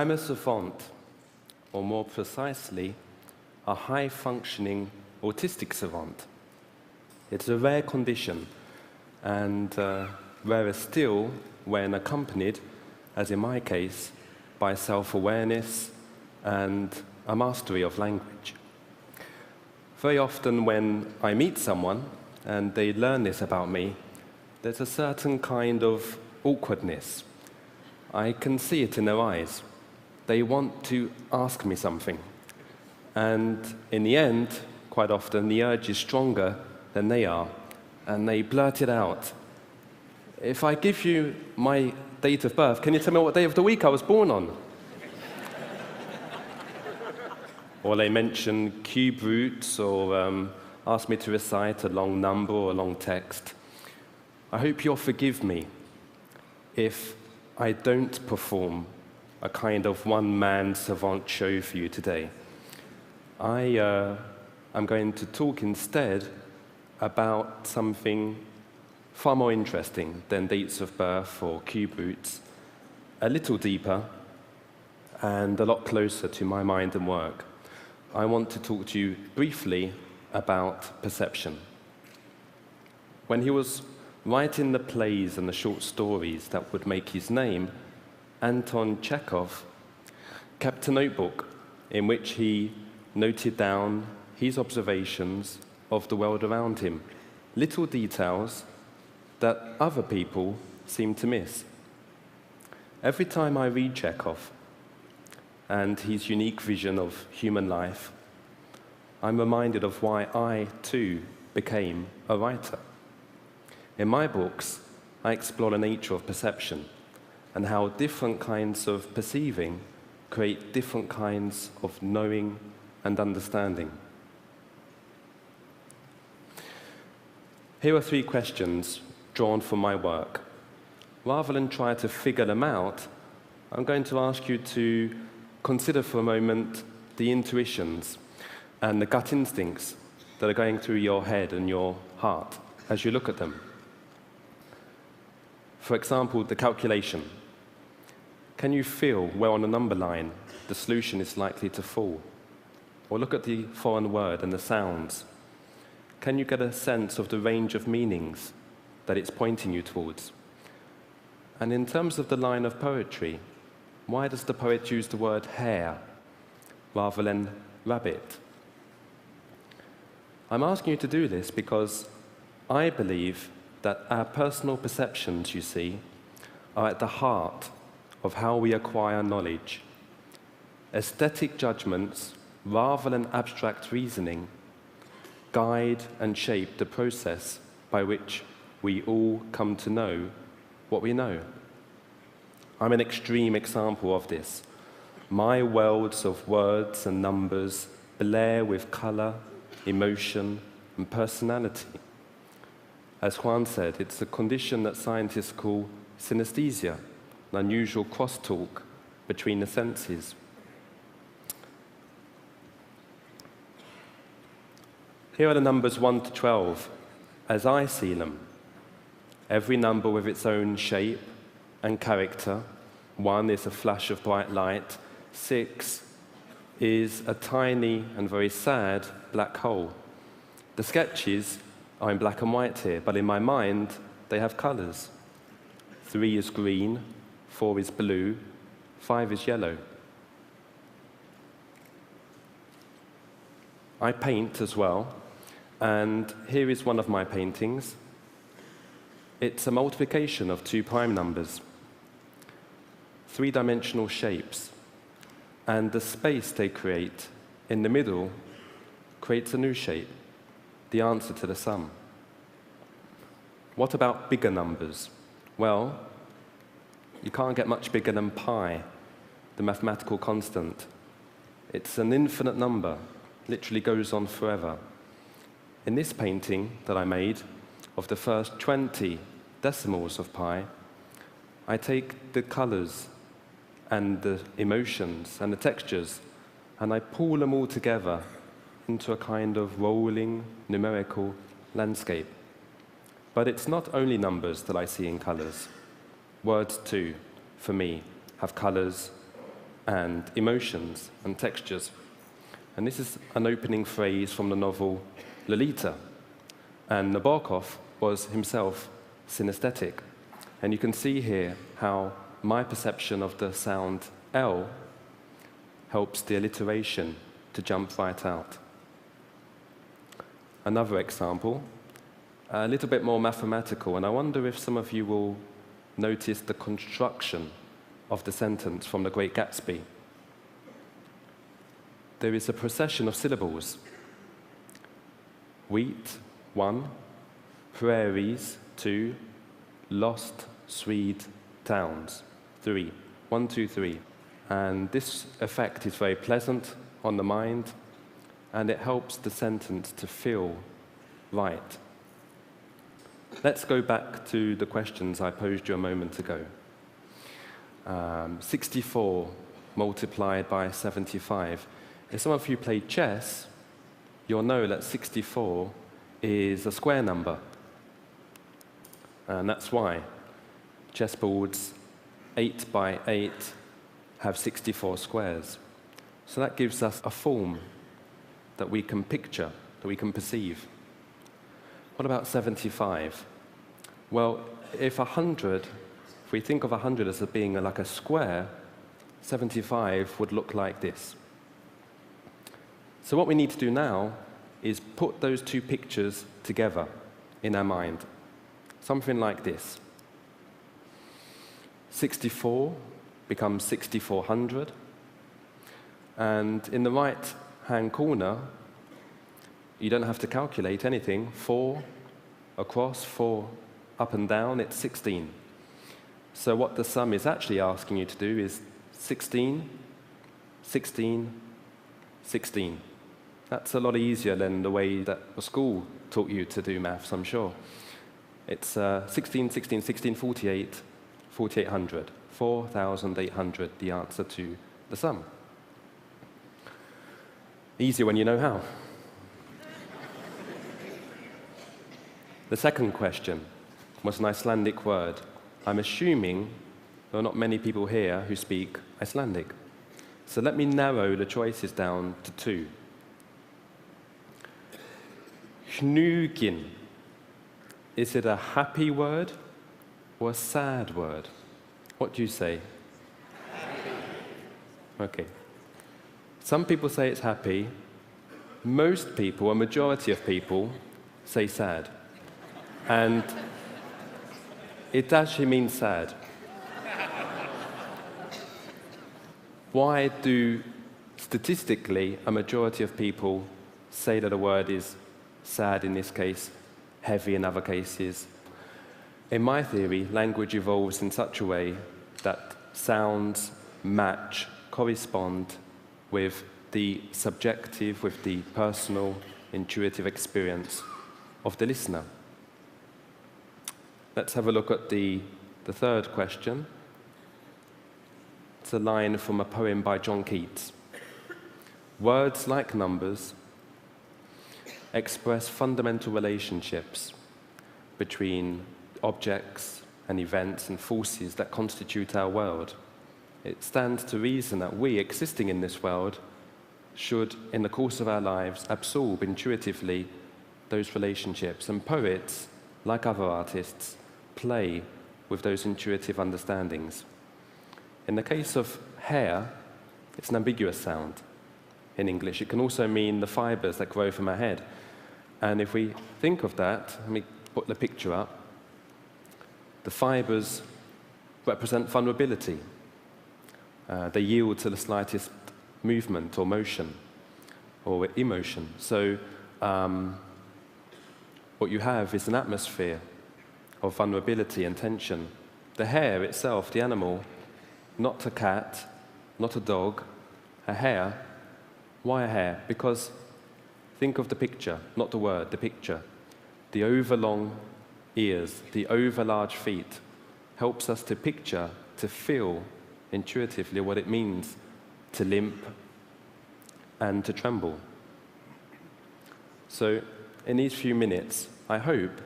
I'm a savant, or more precisely, a high-functioning autistic savant. It's a rare condition, and rarer still when accompanied, as in my case, by self-awareness and a mastery of language. Very often when I meet someone and they learn this about me, there's a certain kind of awkwardness. I can see it in their eyes. They want to ask me something. And in the end, quite often, the urge is stronger than they are, and they blurt it out. If I give you my date of birth, can you tell me what day of the week I was born on? Or they mention cube roots, or ask me to recite a long number or a long text. I hope you'll forgive me if I don't perform a kind of one-man savant show for you today. I'm going to talk instead about something far more interesting than dates of birth or cube roots, a little deeper and a lot closer to my mind and work. I want to talk to you briefly about perception. When he was writing the plays and the short stories that would make his name, Anton Chekhov kept a notebook in which he noted down his observations of the world around him, little details that other people seem to miss. Every time I read Chekhov and his unique vision of human life, I'm reminded of why I, too, became a writer. In my books, I explore the nature of perception and how different kinds of perceiving create different kinds of knowing and understanding. Here are 3 questions drawn from my work. Rather than try to figure them out, I'm going to ask you to consider for a moment the intuitions and the gut instincts that are going through your head and your heart as you look at them. For example, the calculation. Can you feel where on a number line the solution is likely to fall? Or look at the foreign word and the sounds. Can you get a sense of the range of meanings that it's pointing you towards? And in terms of the line of poetry, why does the poet use the word hare rather than rabbit? I'm asking you to do this because I believe that our personal perceptions, you see, are at the heart of how we acquire knowledge. Aesthetic judgments, rather than abstract reasoning, guide and shape the process by which we all come to know what we know. I'm an extreme example of this. My worlds of words and numbers blare with color, emotion, and personality. As Juan said, it's a condition that scientists call synesthesia, an unusual crosstalk between the senses. Here are the numbers 1 to 12, as I see them. Every number with its own shape and character. 1 is a flash of bright light. 6 is a tiny and very sad black hole. The sketches are in black and white here, but in my mind, they have colors. 3 is green, 4 is blue, 5 is yellow. I paint as well, and here is one of my paintings. It's a multiplication of 2 prime numbers, 3-dimensional shapes, and the space they create in the middle creates a new shape, the answer to the sum. What about bigger numbers? Well, you can't get much bigger than pi, the mathematical constant. It's an infinite number, literally goes on forever. In this painting that I made of the first 20 decimals of pi, I take the colors and the emotions and the textures, and I pull them all together into a kind of rolling numerical landscape. But it's not only numbers that I see in colors. Words, too, for me, have colors and emotions and textures. And this is an opening phrase from the novel Lolita. And Nabokov was himself synesthetic. And you can see here how my perception of the sound L helps the alliteration to jump right out. Another example, a little bit more mathematical, and I wonder if some of you will notice the construction of the sentence from The Great Gatsby. There is a procession of syllables. Wheat, 1. Prairies, 2. Lost Swede towns, 3. 1, 2, 3. And this effect is very pleasant on the mind, and it helps the sentence to feel right. Let's go back to the questions I posed you a moment ago. 64 multiplied by 75. If some of you played chess, you'll know that 64 is a square number. And that's why chessboards 8 by 8 have 64 squares. So that gives us a form that we can picture, that we can perceive. What about 75? Well, if we think of 100 as being like a square, 75 would look like this. So what we need to do now is put those two pictures together in our mind. Something like this. 64 becomes 6400. And in the right-hand corner, you don't have to calculate anything. 4 across, 4 up and down, it's 16. So what the sum is actually asking you to do is 16, 16, 16. That's a lot easier than the way that the school taught you to do maths, I'm sure. It's 16, 16, 16, 48, 4800. 4,800, the answer to the sum. Easier when you know how. The second question was an Icelandic word. I'm assuming there are not many people here who speak Icelandic. So let me narrow the choices down to 2. Hnugin. Is it a happy word or a sad word? What do you say? Happy. Okay. Some people say it's happy. Most people, a majority of people, say sad. And it actually means sad. Why do, statistically, a majority of people say that a word is sad in this case, heavy in other cases? In my theory, language evolves in such a way that sounds match, correspond with the subjective, with the personal, intuitive experience of the listener. Let's have a look at the third question. It's a line from a poem by John Keats. Words, like numbers, express fundamental relationships between objects and events and forces that constitute our world. It stands to reason that we, existing in this world, should, in the course of our lives, absorb intuitively those relationships. And poets, like other artists, play with those intuitive understandings. In the case of hair, it's an ambiguous sound in English. It can also mean the fibers that grow from our head. And if we think of that, let me put the picture up. The fibers represent vulnerability. They yield to the slightest movement or motion or emotion. So what you have is an atmosphere of vulnerability and tension. The hair itself, the animal, not a cat, not a dog, a hare. Why a hare? Because think of the picture, not the word, the picture. The overlong ears, the over-large feet helps us to picture, to feel intuitively what it means to limp and to tremble. So in these few minutes, I hope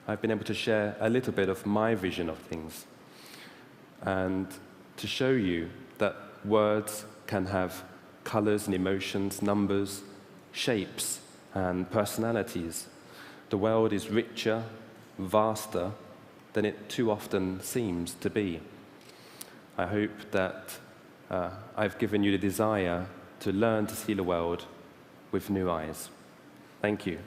I've been able to share a little bit of my vision of things and to show you that words can have colors and emotions, numbers, shapes, and personalities. The world is richer, vaster than it too often seems to be. I hope that I've given you the desire to learn to see the world with new eyes. Thank you.